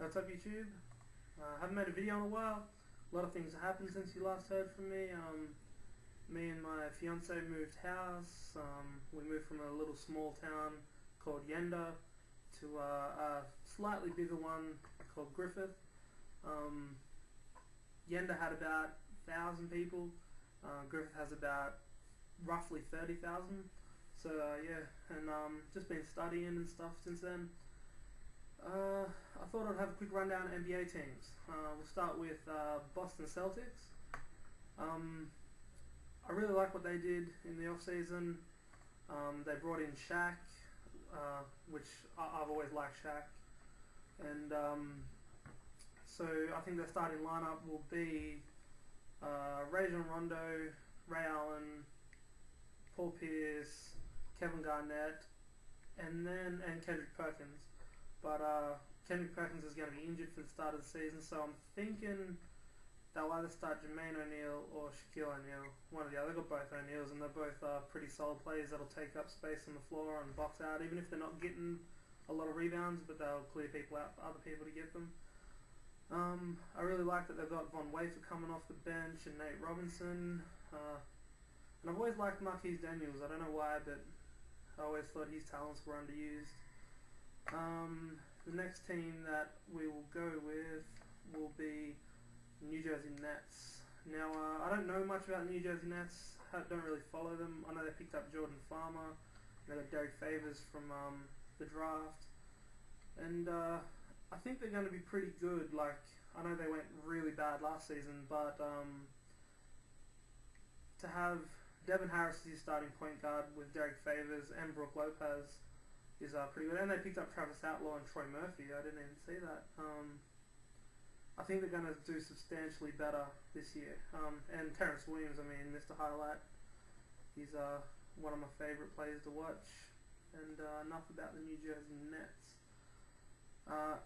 What's up YouTube? Haven't made a video in a while. A lot of things have happened since you last heard from me. Me and my fiance moved house. We moved from a little small town called Yenda to a slightly bigger one called Griffith. Yenda had about 1,000 people. Griffith has about roughly 30,000. So yeah, and just been studying and stuff since then. I thought I'd have a quick rundown of NBA teams. We'll start with Boston Celtics. I really like what they did in the off season. They brought in Shaq, which I've always liked Shaq, and so I think their starting lineup will be Rajon Rondo, Ray Allen, Paul Pierce, Kevin Garnett, and Kendrick Perkins. But Kendrick Perkins is going to be injured for the start of the season, so I'm thinking they'll either start Jermaine O'Neal or Shaquille O'Neal, one or the other. They've got both O'Neals, and they're both pretty solid players that'll take up space on the floor and box out, even if they're not getting a lot of rebounds, but they'll clear people out for other people to get them. I really like that they've got Von Wafer coming off the bench and Nate Robinson. And I've always liked Marquise Daniels. I don't know why, but I always thought his talents were underused. The next team that we will go with will be New Jersey Nets. Now, I don't know much about the New Jersey Nets. I don't really follow them. I know they picked up Jordan Farmer. They got Derek Favors from the draft. And I think they're going to be pretty good. Like, I know they went really bad last season, but to have Devin Harris as your starting point guard with Derek Favors and Brook Lopez is pretty good. And they picked up Travis Outlaw and Troy Murphy. I didn't even see that. I think they're going to do substantially better this year. And Terrence Williams, I mean, Mr. Highlight. He's one of my favourite players to watch. And enough about the New Jersey Nets.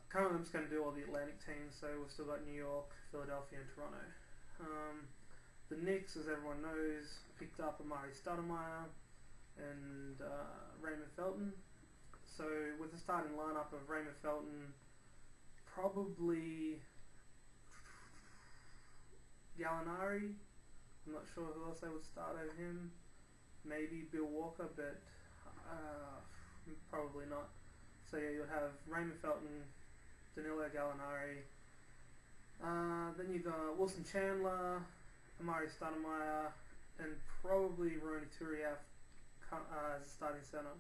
Currently I'm just going to do all the Atlantic teams, so we've still got New York, Philadelphia and Toronto. The Knicks, as everyone knows, picked up Amari Stoudemire and Raymond Felton. So with the starting lineup of Raymond Felton, probably Gallinari. I'm not sure who else they would start over him. Maybe Bill Walker, but probably not. So yeah, you'll have Raymond Felton, Danilo Gallinari. Then you've got Wilson Chandler, Amari Stoudemire, and probably Ronny Turiaf as a starting center.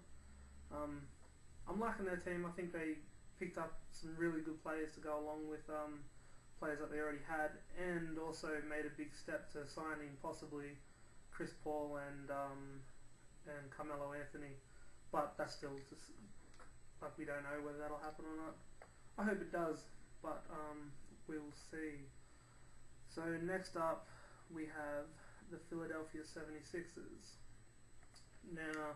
I'm liking their team. I think they picked up some really good players to go along with players that they already had, and also made a big step to signing possibly Chris Paul and Carmelo Anthony. But that's still just, like, we don't know whether that'll happen or not. I hope it does, but we'll see. So next up we have the Philadelphia 76ers. Now,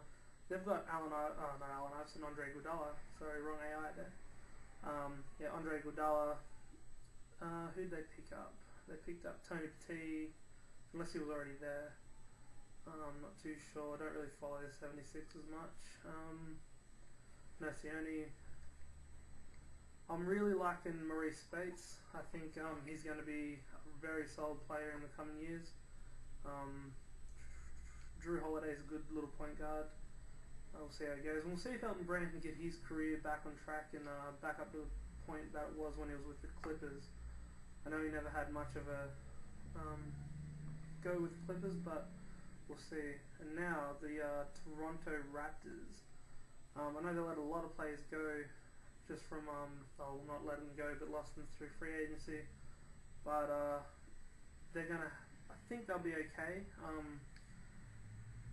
they've got not Allen Iverson, Andre Iguodala. Sorry, wrong AI there. Yeah, Andre Iguodala. Who'd they pick up? They picked up Tony Petit, unless he was already there. I'm not too sure. I don't really follow the 76ers much. Nocioni. I'm really liking Maurice Spates. I think he's going to be a very solid player in the coming years. Drew Holiday's a good little point guard. We'll see how it goes. And we'll see if Elton Brand can get his career back on track and back up to the point that it was when he was with the Clippers. I know he never had much of a go with the Clippers, but we'll see. And now the Toronto Raptors. I know they let a lot of players go just from, not let them go, but lost them through free agency. But they're gonna, I think they'll be okay.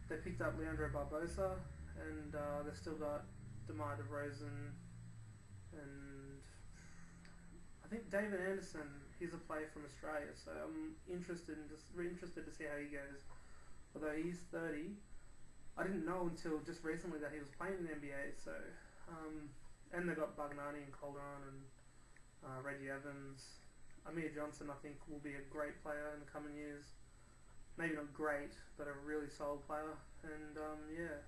They picked up Leandro Barbosa, and they've still got DeMar DeRozan, and I think David Anderson. He's a player from Australia, so I'm interested to see how he goes. Although he's 30, I didn't know until just recently that he was playing in the NBA. So, and they've got Bagnani and Calderon and Reggie Evans. Amir Johnson, I think, will be a great player in the coming years. Maybe not great, but a really solid player. And yeah,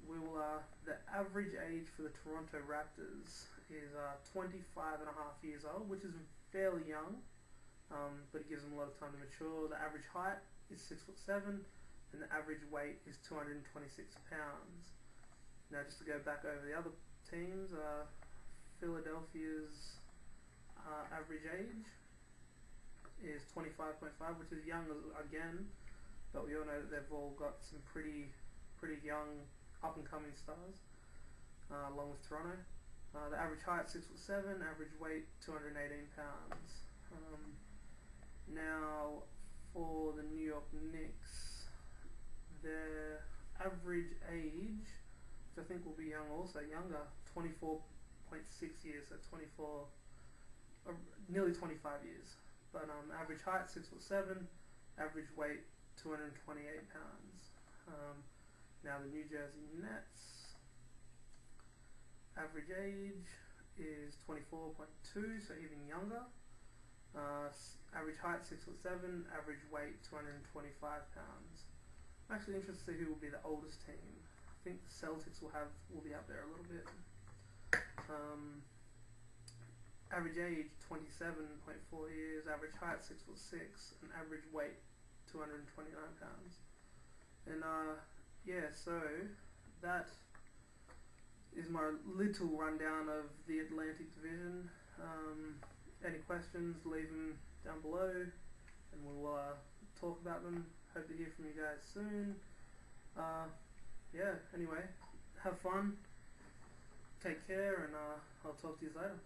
we will. The average age for the Toronto Raptors is 25 and a half years old, which is fairly young, but it gives them a lot of time to mature. The average height is 6'7", and the average weight is 226 pounds. Now, just to go back over the other teams, Philadelphia's average age is 25.5, which is young again, but we all know that they've all got some pretty young up-and-coming stars, along with Toronto. The average height 6'7", average weight 218 pounds. Now, for the New York Knicks, their average age, which I think will be young also, younger, 24.6 years, so nearly 25 years. But average height 6'7", average weight 228 pounds. Now the New Jersey Nets, average age is 24.2, so even younger. Average height 6'7", average weight 225 pounds. I'm actually interested to see who will be the oldest team. I think the Celtics will be up there a little bit. Average age 27.4 years, average height 6'6", and average weight 229 pounds. And yeah, so that is my little rundown of the Atlantic Division. Any questions, leave them down below and we'll talk about them. Hope to hear from you guys soon. Yeah, anyway, have fun, take care, and I'll talk to you later.